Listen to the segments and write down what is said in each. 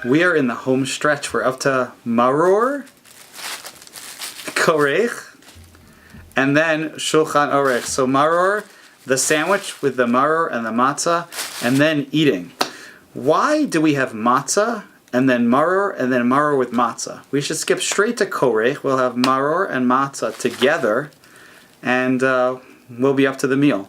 We are in the home stretch. We're up to Maror, Korech, and then Shulchan Orech. So Maror, the sandwich with the maror and the matzah, and then eating. Why do we have matzah and then maror with matzah? We should skip straight to korech. We'll have maror and matzah together, and we'll be up to the meal.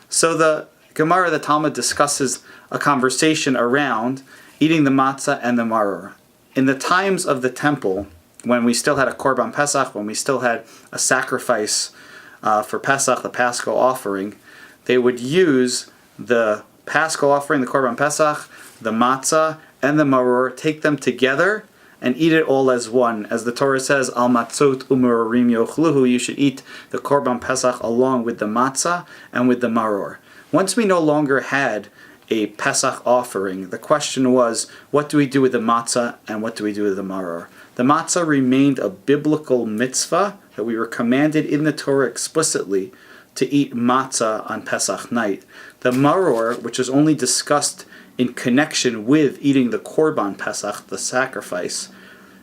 So the Gemara, the Talmud, discusses a conversation around eating the matzah and the maror. In the times of the temple, when we still had a Korban Pesach, when we still had a sacrifice for Pesach, the Paschal offering, they would use the Paschal offering, the Korban Pesach, the matzah, and the maror, take them together and eat it all as one. As the Torah says, Al matzot u'marorim yochluhu, you should eat the Korban Pesach along with the matzah and with the maror. Once we no longer had a Pesach offering, the question was, what do we do with the matzah and what do we do with the maror? The matzah remained a biblical mitzvah that we were commanded in the Torah explicitly to eat matzah on Pesach night. The maror, which is only discussed in connection with eating the Korban Pesach, the sacrifice,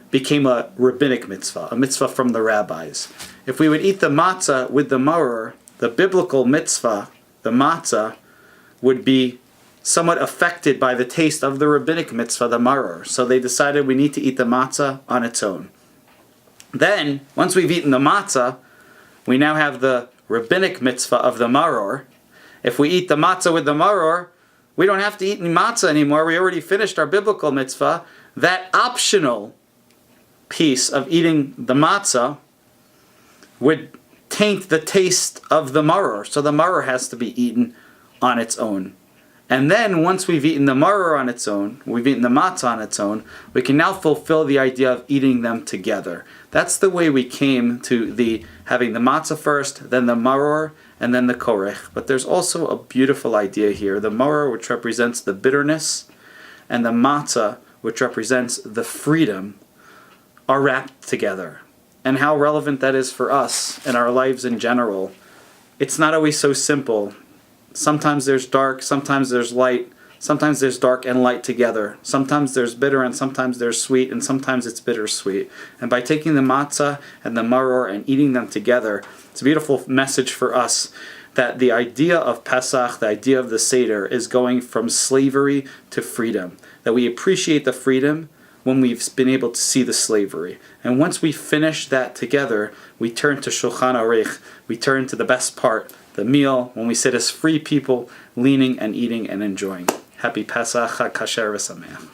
became a rabbinic mitzvah, a mitzvah from the rabbis. If we would eat the matzah with the maror, the biblical mitzvah, the matzah, would be somewhat affected by the taste of the rabbinic mitzvah, the maror. So they decided we need to eat the matzah on its own. Then, once we've eaten the matzah, we now have the rabbinic mitzvah of the maror. If we eat the matzah with the maror, we don't have to eat any matzah anymore. We already finished our biblical mitzvah. That optional piece of eating the matzah would taint the taste of the maror. So the maror has to be eaten on its own. And then once we've eaten the maror on its own, we've eaten the matzah on its own, we can now fulfill the idea of eating them together. That's the way we came to having the matzah first, then the maror, and then the korech. But there's also a beautiful idea here. The maror, which represents the bitterness, and the matzah, which represents the freedom, are wrapped together. And how relevant that is for us and our lives in general. It's not always so simple. Sometimes there's dark, sometimes there's light, sometimes there's dark and light together. Sometimes there's bitter and sometimes there's sweet, and sometimes it's bittersweet. And by taking the matzah and the maror and eating them together, it's a beautiful message for us that the idea of Pesach, the idea of the Seder, is going from slavery to freedom. That we appreciate the freedom when we've been able to see the slavery. And once we finish that together, we turn to Shulchan Orech, we turn to the best part, the meal, when we sit as free people, leaning and eating and enjoying. Happy Pesach, Chag Kasher V'Sameach.